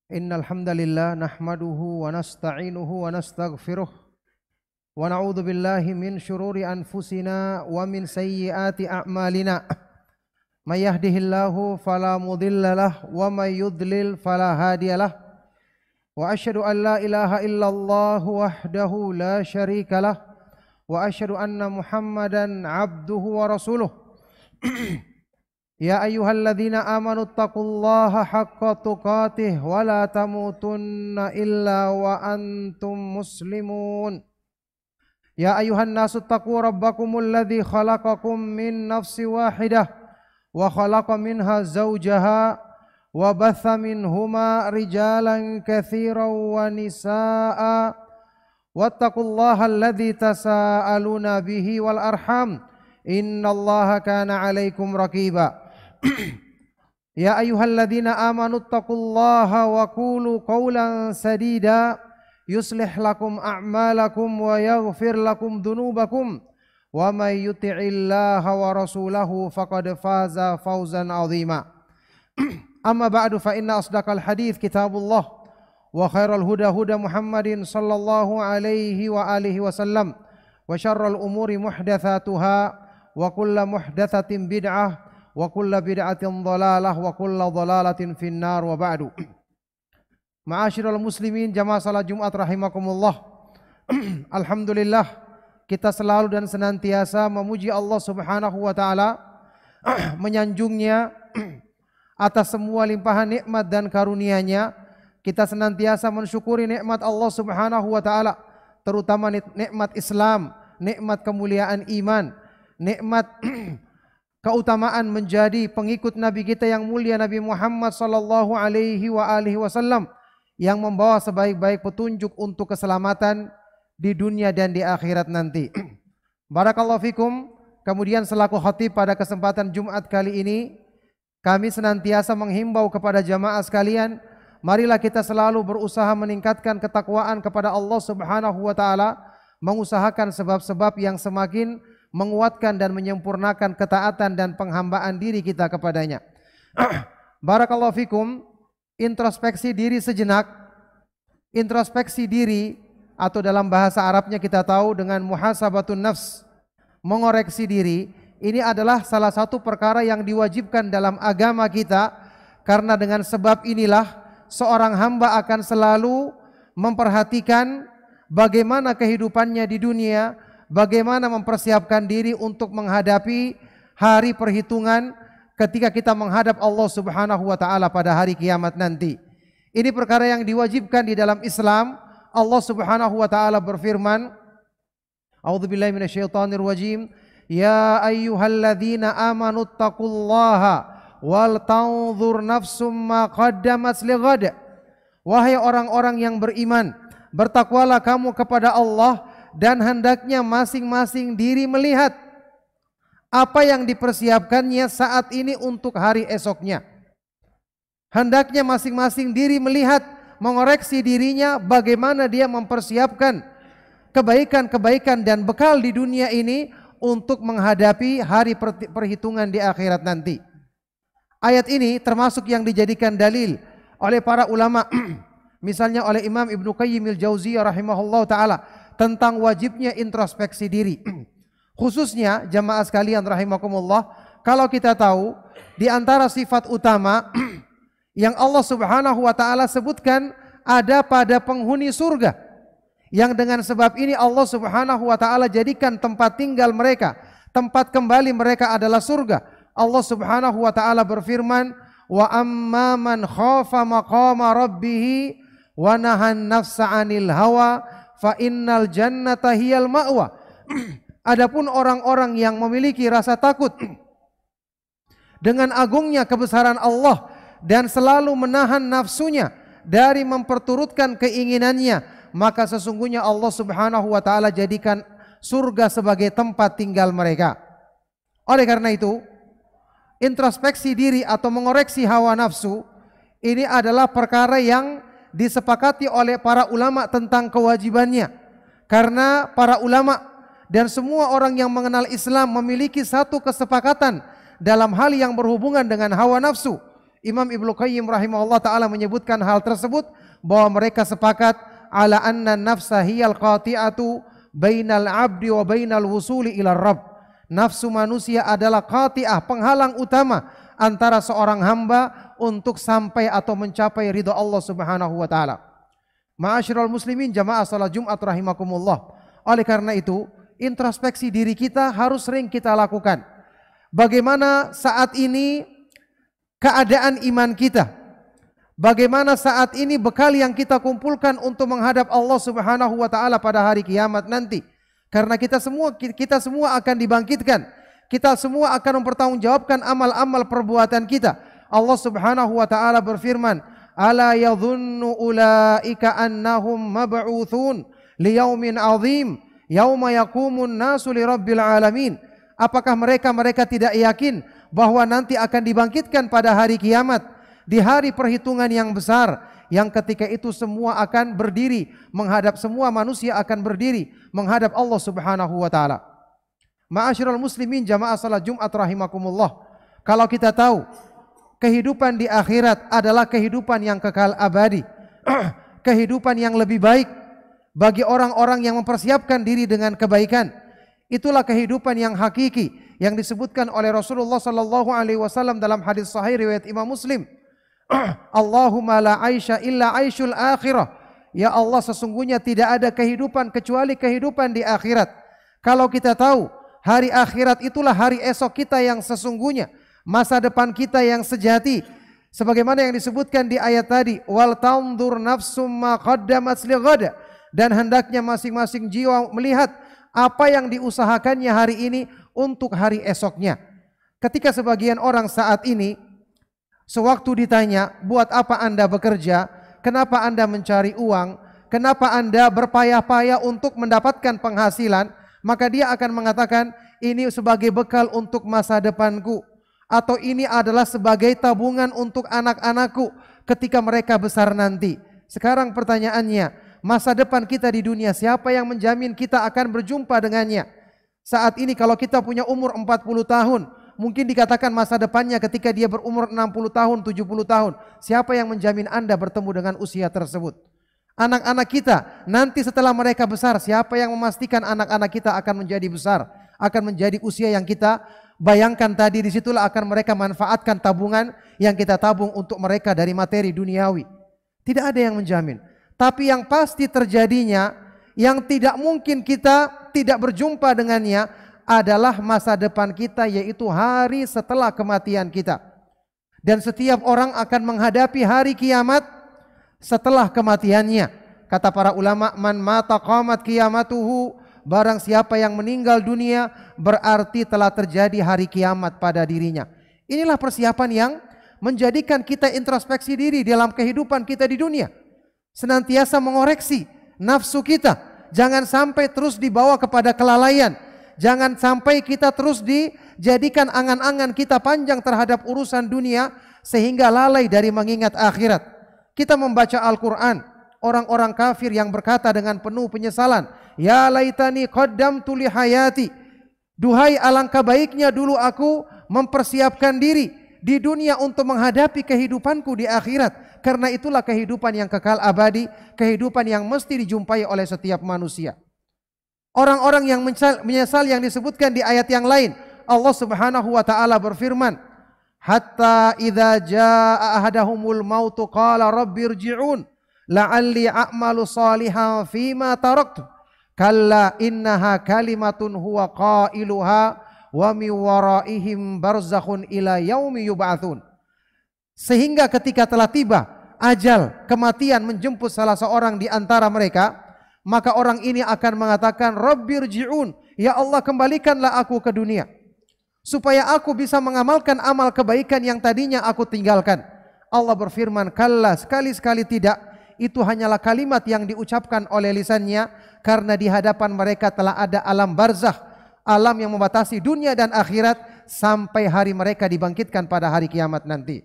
Innal hamdalillah nahmaduhu wa nasta'inuhu wa nastaghfiruh wa na'udzu billahi min shururi anfusina wa min sayyiati a'malina. May yahdihillahu fala mudhillalah wa may yudlil fala hadiyalah. Wa asyhadu an la ilaha illallah wahdahu la syarikalah wa asyhadu anna Muhammadan abduhu wa rasuluh. Ya ayyuhalladzina amanu taqullaha haqqa tuqatih wa la tamutunna illa wa antum muslimun. Ya ayyuhan nasu taqu rabbakumul ladzi khalaqakum min nafsin wahidah wa khalaqa minha zawjaha wa batha minhuma rijalan katsiran wa nisaa'a wattaqullaha alladzi tasaaluna bihi wal arham innallaha kana 'alaikum raqiba. Ya ayyuhalladzina amanu taqullaha wa qulu qawlan sadida yuslih lakum a'malakum wa yaghfir lakum dhunubakum wa may yuti'illaha wa rasulahu faqad faza fawzan 'azima. Amma ba'du fa inna asdaqal hadits kitabullah wa khairal huda huda Muhammadin sallallahu alaihi wa alihi wasallam wa syarrul umuri muhdatsatuha wa kullu muhdatsatin bid'ah wa kullu bid'atin dhalalah wa kullu dhalalatin finnar wa ba'du. Ma'asyiral muslimin jamaah salat Jumat rahimakumullah. Alhamdulillah kita selalu dan senantiasa memuji Allah Subhanahu wa taala, menyanjungnya atas semua limpahan nikmat dan karunia-Nya. Kita senantiasa mensyukuri nikmat Allah Subhanahu wa taala, terutama nikmat Islam, nikmat kemuliaan iman, nikmat keutamaan menjadi pengikut Nabi kita yang mulia Nabi Muhammad sallallahu alaihi wasallam yang membawa sebaik-baik petunjuk untuk keselamatan di dunia dan di akhirat nanti. Barakallahu fikum. Kemudian selaku khatib pada kesempatan Jumat kali ini, kami senantiasa menghimbau kepada jamaah sekalian, marilah kita selalu berusaha meningkatkan ketakwaan kepada Allah Subhanahu wa taala, mengusahakan sebab-sebab yang semakin menguatkan dan menyempurnakan ketaatan dan penghambaan diri kita kepadanya. Barakallahu fikum. Introspeksi diri sejenak. Introspeksi diri atau dalam bahasa Arabnya kita tahu dengan muhasabatun nafs, mengoreksi diri. Ini adalah salah satu perkara yang diwajibkan dalam agama kita, karena dengan sebab inilah seorang hamba akan selalu memperhatikan bagaimana kehidupannya di dunia, bagaimana mempersiapkan diri untuk menghadapi hari perhitungan ketika kita menghadap Allah Subhanahu wa taala pada hari kiamat nanti. Ini perkara yang diwajibkan di dalam Islam. Allah Subhanahu wa taala berfirman, A'udzubillahi minasyaitonir rajim, ya ayyuhalladzina amanu taqullaha wal tanzur nafsum ma qaddamat lighad. Wahai orang-orang yang beriman, bertakwalah kamu kepada Allah dan hendaknya masing-masing diri melihat apa yang dipersiapkannya saat ini untuk hari esoknya. Hendaknya masing-masing diri melihat, mengoreksi dirinya bagaimana dia mempersiapkan kebaikan-kebaikan dan bekal di dunia ini untuk menghadapi hari perhitungan di akhirat nanti. Ayat ini termasuk yang dijadikan dalil oleh para ulama, misalnya oleh Imam Ibnu Qayyim al-Jauziyah rahimahullah ta'ala, tentang wajibnya introspeksi diri. Khususnya jamaah sekalian rahimakumullah, kalau kita tahu di antara sifat utama yang Allah Subhanahu wa taala sebutkan ada pada penghuni surga, yang dengan sebab ini Allah Subhanahu wa taala jadikan tempat tinggal mereka, tempat kembali mereka adalah surga. Allah Subhanahu wa taala berfirman, wa amma man khafa maqama rabbih wa nahan nafsa 'anil hawa fa innal jannata hiyal ma'wa. Adapun orang-orang yang memiliki rasa takut dengan agungnya kebesaran Allah dan selalu menahan nafsunya dari memperturutkan keinginannya, maka sesungguhnya Allah Subhanahu wa taala jadikan surga sebagai tempat tinggal mereka. Oleh karena itu, introspeksi diri atau mengoreksi hawa nafsu ini adalah perkara yang disepakati oleh para ulama tentang kewajibannya. Karena para ulama dan semua orang yang mengenal Islam memiliki satu kesepakatan dalam hal yang berhubungan dengan hawa nafsu. Imam Ibnu Qayyim rahimahullah ta'ala menyebutkan hal tersebut, bahwa mereka sepakat ala anna nafsa hiyal qati'atu bainal abdi wa bainal wusuli ila rabb. Nafsu manusia adalah qati'ah, penghalang utama antara seorang hamba untuk sampai atau mencapai ridha Allah Subhanahu wa taala. Ma'asyiral muslimin jamaah salat Jumat rahimakumullah. Oleh karena itu, introspeksi diri kita harus sering kita lakukan. Bagaimana saat ini keadaan iman kita? Bagaimana saat ini bekal yang kita kumpulkan untuk menghadap Allah Subhanahu wa taala pada hari kiamat nanti? Karena kita semua akan dibangkitkan. Kita semua akan mempertanggungjawabkan amal-amal perbuatan kita. Allah Subhanahu wa taala berfirman, "Ala yadhunnu ulaika annahum mab'utsun liyaumin 'adzim, yauma yaqumun nasu lirabbil alamin." Apakah mereka tidak yakin bahwa nanti akan dibangkitkan pada hari kiamat, di hari perhitungan yang besar, yang ketika itu semua akan berdiri menghadap, semua manusia akan berdiri menghadap Allah Subhanahu wa taala. Ma'asyiral muslimin jamaah salat Jumat rahimakumullah. Kalau kita tahu kehidupan di akhirat adalah kehidupan yang kekal abadi, kehidupan yang lebih baik bagi orang-orang yang mempersiapkan diri dengan kebaikan. Itulah kehidupan yang hakiki yang disebutkan oleh Rasulullah sallallahu alaihi wasallam dalam hadis sahih riwayat Imam Muslim. Allahumma la aisha illa aishul akhirah. Ya Allah, sesungguhnya tidak ada kehidupan kecuali kehidupan di akhirat. Kalau kita tahu hari akhirat itulah hari esok kita yang sesungguhnya, masa depan kita yang sejati. Sebagaimana yang disebutkan di ayat tadi, wal tandur nafsum ma qaddamat lighad, dan hendaknya masing-masing jiwa melihat apa yang diusahakannya hari ini untuk hari esoknya. Ketika sebagian orang saat ini sewaktu ditanya, buat apa Anda bekerja? Kenapa Anda mencari uang? Kenapa Anda berpayah-payah untuk mendapatkan penghasilan? Maka dia akan mengatakan, ini sebagai bekal untuk masa depanku, atau ini adalah sebagai tabungan untuk anak-anakku ketika mereka besar nanti. Sekarang pertanyaannya, masa depan kita di dunia, siapa yang menjamin kita akan berjumpa dengannya? Saat ini kalau kita punya umur 40 tahun, mungkin dikatakan masa depannya ketika dia berumur 60 tahun, 70 tahun. Siapa yang menjamin Anda bertemu dengan usia tersebut? Anak-anak kita nanti setelah mereka besar, siapa yang memastikan anak-anak kita akan menjadi besar, akan menjadi usia yang kita bayangkan tadi? Disitulah akan mereka manfaatkan tabungan yang kita tabung untuk mereka dari materi duniawi. Tidak ada yang menjamin. Tapi yang pasti terjadinya, yang tidak mungkin kita tidak berjumpa dengannya, adalah masa depan kita, yaitu hari setelah kematian kita. Dan setiap orang akan menghadapi hari kiamat setelah kematiannya. Kata para ulama, man mata qamat qiyamatuhu, barang siapa yang meninggal dunia berarti telah terjadi hari kiamat pada dirinya. Inilah persiapan yang menjadikan kita introspeksi diri dalam kehidupan kita di dunia. Senantiasa mengoreksi nafsu kita, jangan sampai terus dibawa kepada kelalaian. Jangan sampai kita terus dijadikan angan-angan kita panjang terhadap urusan dunia sehingga lalai dari mengingat akhirat. Kita membaca Al-Quran, orang-orang kafir yang berkata dengan penuh penyesalan, ya laitani qaddamtu li hayati, duhai alangkah baiknya dulu aku mempersiapkan diri di dunia untuk menghadapi kehidupanku di akhirat. Karena itulah kehidupan yang kekal abadi, kehidupan yang mesti dijumpai oleh setiap manusia. Orang-orang yang menyesal yang disebutkan di ayat yang lain, Allah Subhanahu wa taala berfirman, hatta idza jaa ahadahumul mautu qala rabbirji'un la'alli a'malu salihan fima taraktu kalla innaha kalimatun huwa qailuha wa mi waraihim barzakhun ila yaumi yub'atsun. Sehingga ketika telah tiba ajal, kematian menjemput salah seorang di antara mereka, maka orang ini akan mengatakan, rabbirji'un, ya Allah kembalikanlah aku ke dunia supaya aku bisa mengamalkan amal kebaikan yang tadinya aku tinggalkan. Allah berfirman, kalla, sekali-sekali tidak. Itu hanyalah kalimat yang diucapkan oleh lisannya, karena di hadapan mereka telah ada alam barzakh, alam yang membatasi dunia dan akhirat sampai hari mereka dibangkitkan pada hari kiamat nanti.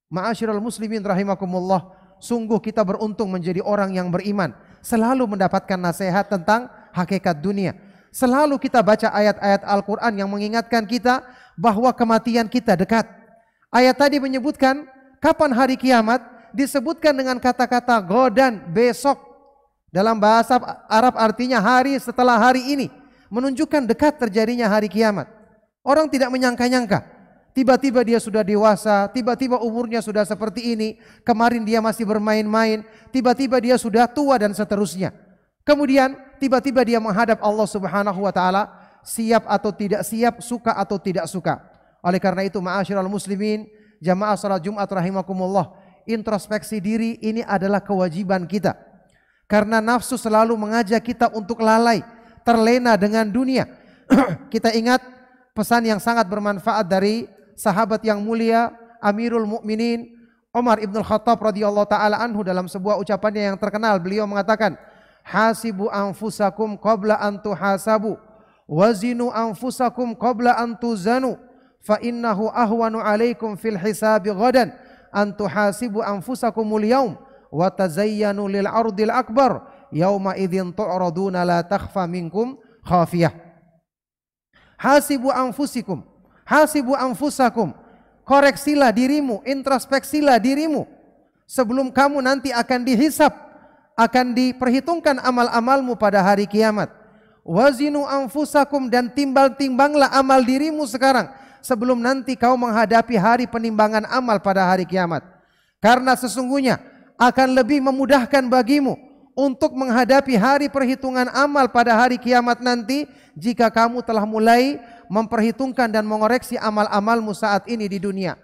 Ma'asyiral muslimin rahimakumullah, sungguh kita beruntung menjadi orang yang beriman, selalu mendapatkan nasihat tentang hakikat dunia. Selalu kita baca ayat-ayat Al-Quran yang mengingatkan kita bahwa kematian kita dekat. Ayat tadi menyebutkan kapan hari kiamat, disebutkan dengan kata-kata godan, besok. Dalam bahasa Arab artinya hari setelah hari ini, menunjukkan dekat terjadinya hari kiamat. Orang tidak menyangka-nyangka, tiba-tiba dia sudah dewasa, tiba-tiba umurnya sudah seperti ini, kemarin dia masih bermain-main, tiba-tiba dia sudah tua dan seterusnya. Kemudian tiba-tiba dia menghadap Allah Subhanahu wa taala, siap atau tidak siap, suka atau tidak suka. Oleh karena itu, ma'asyiral muslimin, jamaah salat Jumat rahimakumullah, introspeksi diri ini adalah kewajiban kita. Karena nafsu selalu mengajak kita untuk lalai, terlena dengan dunia. Kita ingat pesan yang sangat bermanfaat dari sahabat yang mulia Amirul Mukminin Umar ibn Khattab radhiyallahu taala anhu dalam sebuah ucapannya yang terkenal. Beliau mengatakan, hasibu anfusakum qabla an tuhasabu wazinu anfusakum qabla an tuzanu fa innahu ahwanu alaikum fil hisabi ghadan an tuhasibu anfusakumul yaum wa tazayyanu lil ardil akbar yauma idzin tu'raduna la takhfa minkum khafiyah. Hasibu anfusikum, hasibu anfusakum, koreksilah dirimu, introspeksilah dirimu sebelum kamu nanti akan dihisab, akan diperhitungkan amal-amalmu pada hari kiamat. Wazinu anfusakum, dan timbang-timbanglah amal dirimu sekarang sebelum nanti kau menghadapi hari penimbangan amal pada hari kiamat. Karena sesungguhnya akan lebih memudahkan bagimu untuk menghadapi hari perhitungan amal pada hari kiamat nanti jika kamu telah mulai memperhitungkan dan mengoreksi amal-amalmu saat ini di dunia.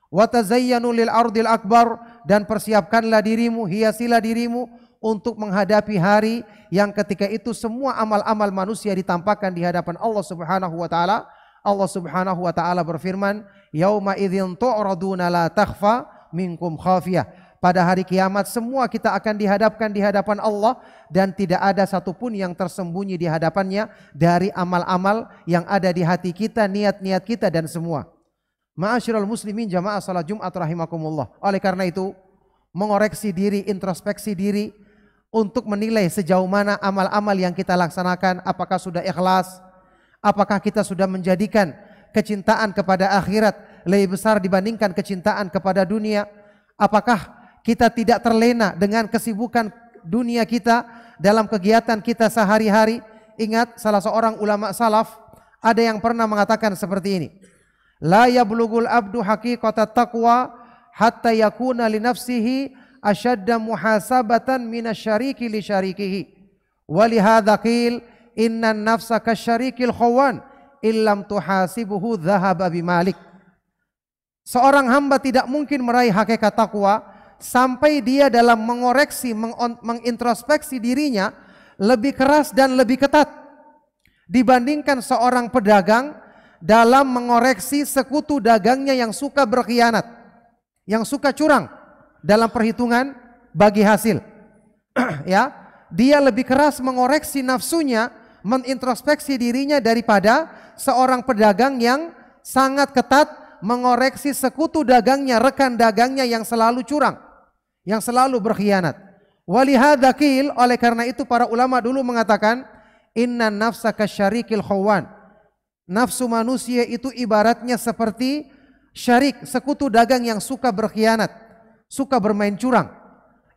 Wa tazayyanu lil ardil akbar, dan persiapkanlah dirimu, hiasilah dirimu untuk menghadapi hari yang ketika itu semua amal-amal manusia ditampakkan di hadapan Allah Subhanahu wa taala. Allah Subhanahu wa taala berfirman, yauma idzin tu'raduna la takhfa minkum khafiyah. Pada hari kiamat semua kita akan dihadapkan di hadapan Allah dan tidak ada satupun yang tersembunyi di hadapannya dari amal-amal yang ada di hati kita, niat-niat kita dan semua. Ma'asyiral muslimin jamaah salat Jumat rahimakumullah. Oleh karena itu, mengoreksi diri, introspeksi diri untuk menilai sejauh mana amal-amal yang kita laksanakan, apakah sudah ikhlas, apakah kita sudah menjadikan kecintaan kepada akhirat lebih besar dibandingkan kecintaan kepada dunia, apakah kita tidak terlena dengan kesibukan dunia kita dalam kegiatan kita sehari-hari. Ingat, salah seorang ulama salaf ada yang pernah mengatakan seperti ini, la yablughul abdu haqiqatat taqwa hatta yakuna li nafsihi ashadda muhasabatan minasyariki li syarikihi wa li hadza qil innan nafsa kasyarikil khawan illam tuhasibuhu dhahaba bimalik. Seorang hamba tidak mungkin meraih hakikat takwa sampai dia dalam mengoreksi, mengintrospeksi dirinya lebih keras dan lebih ketat dibandingkan seorang pedagang dalam mengoreksi sekutu dagangnya yang suka berkhianat, yang suka curang dalam perhitungan bagi hasil. Ya, dia lebih keras mengoreksi nafsunya, mengintrospeksi dirinya daripada seorang pedagang yang sangat ketat mengoreksi sekutu dagangnya, rekan dagangnya yang selalu curang, yang selalu berkhianat. Walihadza qil, oleh karena itu para ulama dulu mengatakan, inna nafsa kasyarikil khawan. Nafsu manusia itu ibaratnya seperti syarik, sekutu dagang yang suka berkhianat, suka bermain curang.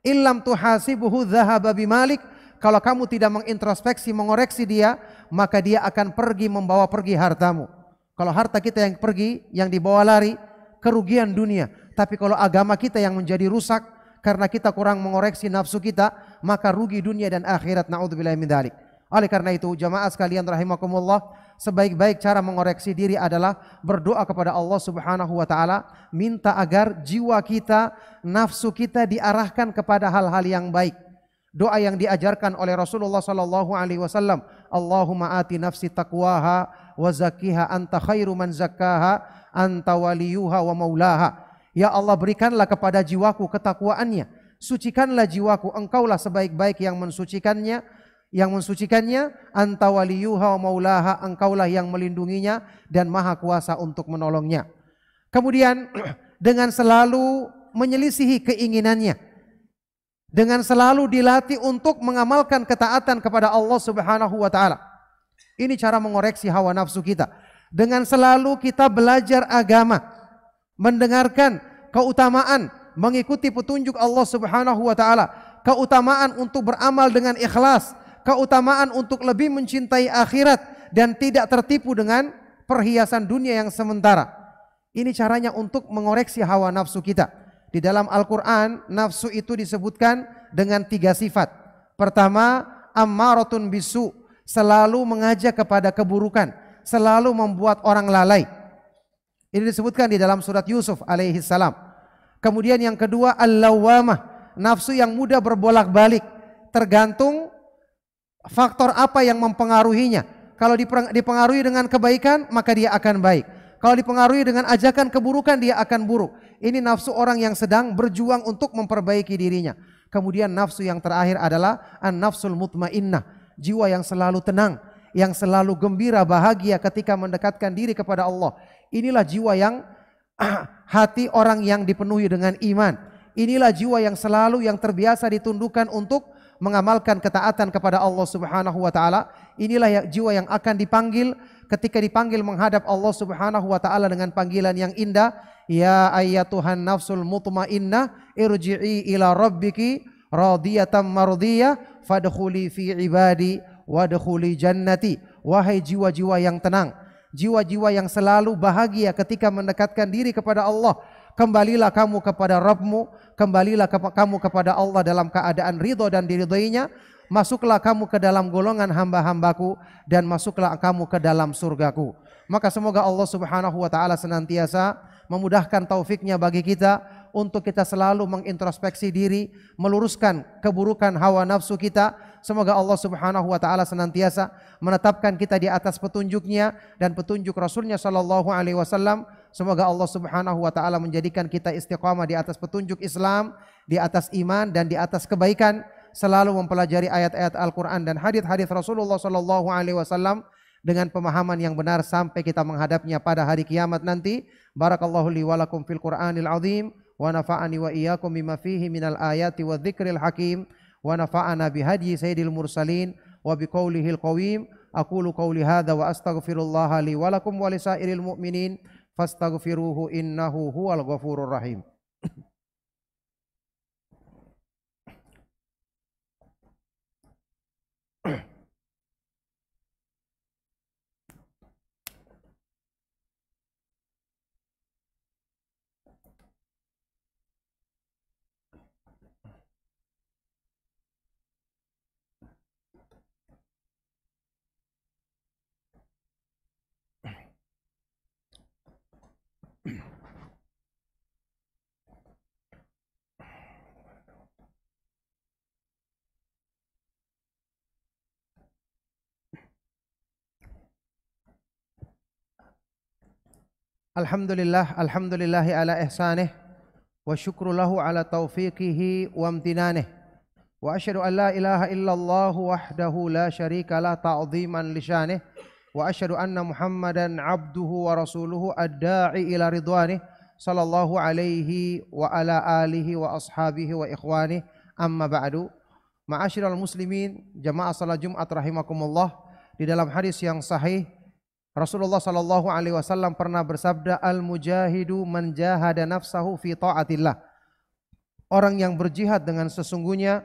Illam tuhasibuhu dhahaba bimalik, kalau kamu tidak mengintrospeksi, mengoreksi dia, maka dia akan pergi membawa pergi hartamu. Kalau harta kita yang pergi, yang dibawa lari, kerugian dunia. Tapi kalau agama kita yang menjadi rusak karena kita kurang mengoreksi nafsu kita, maka rugi dunia dan akhirat. Na'udzubillahi min dzalik. Oleh karena itu, jamaah sekalian rahimakumullah, sebaik-baik cara mengoreksi diri adalah berdoa kepada Allah Subhanahu wa taala, minta agar jiwa kita, nafsu kita diarahkan kepada hal-hal yang baik. Doa yang diajarkan oleh Rasulullah sallallahu alaihi wasallam, Allahumma ati nafsi taqwaha wa zakkiha anta khairu man zakkaha anta waliyuha wa maulaha. Ya Allah, berikanlah kepada jiwaku ketakwaannya, sucikanlah jiwaku, engkaulah sebaik-baik yang mensucikannya, anta waliyuha wa maulaha, engkaulah yang melindunginya dan maha kuasa untuk menolongnya. Kemudian dengan selalu menyelisihi keinginannya, dengan selalu dilatih untuk mengamalkan ketaatan kepada Allah Subhanahu wa taala. Ini cara mengoreksi hawa nafsu kita. dengan selalu kita belajar agama, mendengarkan keutamaan mengikuti petunjuk Allah Subhanahu wa taala, keutamaan untuk beramal dengan ikhlas, keutamaan untuk lebih mencintai akhirat dan tidak tertipu dengan perhiasan dunia yang sementara. Ini caranya untuk mengoreksi hawa nafsu kita. Di dalam Al-Quran, nafsu itu disebutkan dengan 3 sifat. Pertama, ammaratun bisu, selalu mengajak kepada keburukan, selalu membuat orang lalai. Ini disebutkan di dalam surat Yusuf alaihi salam. Kemudian yang kedua, al-lawwamah, nafsu yang mudah berbolak-balik, tergantung faktor apa yang mempengaruhinya. Kalau dipengaruhi dengan kebaikan, maka dia akan baik. Kalau dipengaruhi dengan ajakan keburukan, dia akan buruk. Ini nafsu orang yang sedang berjuang untuk memperbaiki dirinya. Kemudian nafsu yang terakhir adalah an-nafsul mutmainnah, jiwa yang selalu tenang, yang selalu gembira, bahagia ketika mendekatkan diri kepada Allah. Inilah jiwa yang hati orang yang dipenuhi dengan iman. Inilah jiwa yang selalu yang terbiasa ditundukkan untuk mengamalkan ketaatan kepada Allah Subhanahu wa taala. Inilah jiwa yang akan dipanggil ketika dipanggil menghadap Allah Subhanahu wa taala dengan panggilan yang indah, ya ayyatuhan nafsul mutmainnah irji'i ila rabbiki radiyatan mardiyah fadkhuli fi ibadi wadkhuli jannati. Wahai jiwa-jiwa yang tenang, jiwa-jiwa yang selalu bahagia ketika mendekatkan diri kepada Allah, kembalilah kamu kepada Rabbmu, kembalilah kamu kepada Allah dalam keadaan ridho dan diridhoinya. Masuklah kamu ke dalam golongan hamba-hambaku dan masuklah kamu ke dalam surgaku. Maka semoga Allah Subhanahu wa taala senantiasa memudahkan taufiknya bagi kita untuk kita selalu mengintrospeksi diri, meluruskan keburukan hawa nafsu kita. Semoga Allah Subhanahu wa taala senantiasa menetapkan kita di atas petunjuknya dan petunjuk Rasulnya sallallahu alaihi wasallam. Semoga Allah Subhanahu wa taala menjadikan kita istiqamah di atas petunjuk Islam, di atas iman dan di atas kebaikan, selalu mempelajari ayat-ayat Al-Qur'an dan hadis-hadis Rasulullah sallallahu alaihi wasallam dengan pemahaman yang benar sampai kita menghadapnya pada hari kiamat nanti. Barakallahu li wa lakum fil Qur'anil azim wa nafa'ani wa iyyakum bima fihi minal ayati wa dzikril hakim wa nafa'ana bihadyi sayyidil mursalin wa biqaulihil qawim. Aqulu qawli hadza wa astaghfirullaha li wa lakum wa lisairil mu'minin fastaghfiruhu innahu huwal ghafurur rahim. Alhamdulillah, alhamdulillahi ala ihsanih wa syukru lahu ala taufiqihi wa amtinanih. Wa asyhadu an la ilaha illallah wahdahu la syarika la ta'dhiman li syanih. Wa asyhadu anna Muhammadan abduhu wa rasuluhu ad-da'i ila ridwanih sallallahu alaihi wa ala alihi wa ashabihi wa ikhwanih. Amma ba'du. Ma'asyiral muslimin, jamaah salat Jumat rahimakumullah. Di dalam hadis yang sahih Rasulullah sallallahu alaihi wasallam pernah bersabda, al-mujahidu man jahada nafsahu fi ta'atillah. Orang yang berjihad dengan sesungguhnya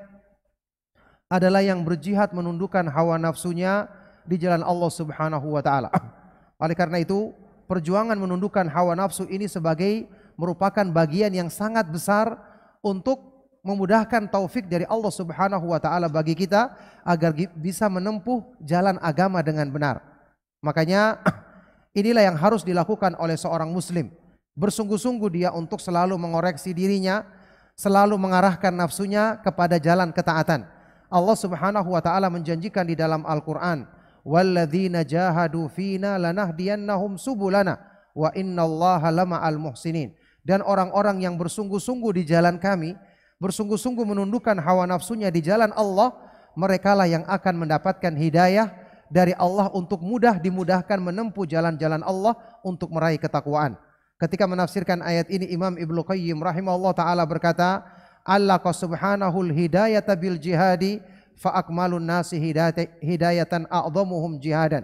adalah yang berjihad menundukkan hawa nafsunya di jalan Allah Subhanahu wa taala. Oleh karena itu, perjuangan menundukkan hawa nafsu ini sebagai merupakan bagian yang sangat besar untuk memudahkan taufik dari Allah Subhanahu wa taala bagi kita agar bisa menempuh jalan agama dengan benar. Makanya inilah yang harus dilakukan oleh seorang muslim. Bersungguh-sungguh dia untuk selalu mengoreksi dirinya, selalu mengarahkan nafsunya kepada jalan ketaatan. Allah Subhanahu wa taala menjanjikan di dalam Al-Qur'an, "Walladzina jahadu fina lanahdiyannahum subulana wa innallaha lama'al muhsinin." Dan orang-orang yang bersungguh-sungguh di jalan kami, bersungguh-sungguh menundukkan hawa nafsunya di jalan Allah, merekalah yang akan mendapatkan hidayah dari Allah untuk dimudahkan menempuh jalan-jalan Allah untuk meraih ketakwaan. Ketika menafsirkan ayat ini, Imam Ibnu Qayyim rahimahullah ta'ala berkata, "Allaqa subhanahul hidayata bil jihadi fa akmalun nasi hidayatan a'dhamuhum jihadan."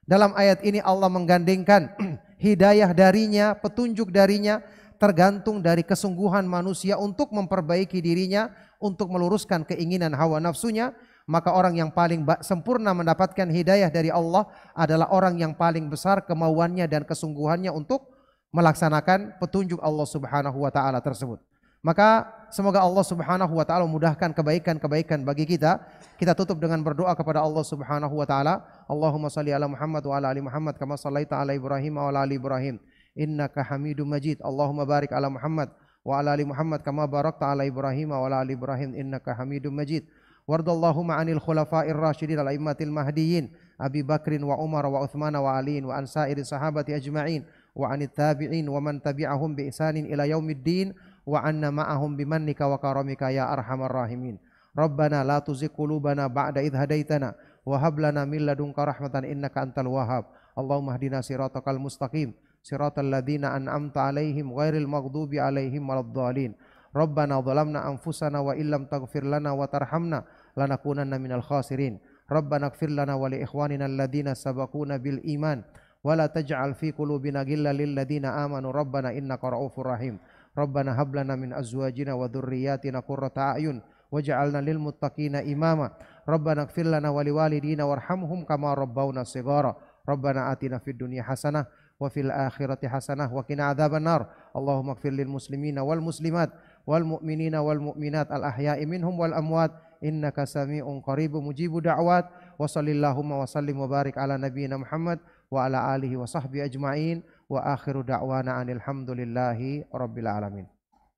Dalam ayat ini Allah menggandengkan hidayah darinya, petunjuk darinya, tergantung dari kesungguhan manusia untuk memperbaiki dirinya, untuk meluruskan keinginan hawa nafsunya. Maka orang yang paling sempurna mendapatkan hidayah dari Allah adalah orang yang paling besar kemauannya dan kesungguhannya untuk melaksanakan petunjuk Allah Subhanahu wa taala tersebut. Maka semoga Allah Subhanahu wa taala memudahkan kebaikan-kebaikan bagi kita. Kita tutup dengan berdoa kepada Allah Subhanahu wa taala. Allahumma shalli ala Muhammad wa ala ali Muhammad kama shallaita ala Ibrahim wa ala ali Ibrahim innaka Hamidum Majid. Allahumma barik ala Muhammad wa ala ali Muhammad kama barakta ala Ibrahim wa ala ali Ibrahim innaka Hamidum Majid. Wardallahumma 'anil khulafa'ir rasyidin al-a'immatil mahdiyyin Abi Bakrin wa Umar wa Uthman wa Aliin wa an sa'iri sahabati ajma'in wa 'anit tabi'in wa man tabi'ahum bi ihsanin ila yaumiddin wa 'anna ma'ahum bimannika wa karamika ya arhamar rahimin. Rabbana la tuzigh qulubana ba'da idh hadaitana wa hab lana min ladunka rahmatan innaka antal wahhab. Allahumma hdina siratal mustaqim siratal ladzina an'amta 'alaihim ghairil maghdubi 'alaihim waladdallin. Rabbana dhalamna anfusana wa illam taghfir lana wa tarhamna lanakunanna minal khasirin. Rabbana ighfir lana wa li ikhwanina alladhina sabaquna bil iman wa la taj'al fi qulubina ghillan lil ladzina amanu rabbana innaka ra'ufur rahim. Rabbana hab lana min azwajina wa dhurriyyatina qurrata a'yun waj'alna lil muttaqina imama. Rabbana ighfir lana wa liwalidina warhamhum kama rabbawna shighara. Rabbana atina fid dunya hasanah wa fil akhirati hasanah wa qina adzabannar. Allahumma ighfir lil muslimina wal muslimat wal mu'minina wal mu'minat al ahya'i minhum wal amwat innaka sami'un qaribun mujibu da'wat. Wa sallallahu wa sallim wa barik ala nabiyyina Muhammad wa ala alihi wa sahbihi ajma'in wa akhiru da'wana anil hamdulillahi rabbil alamin.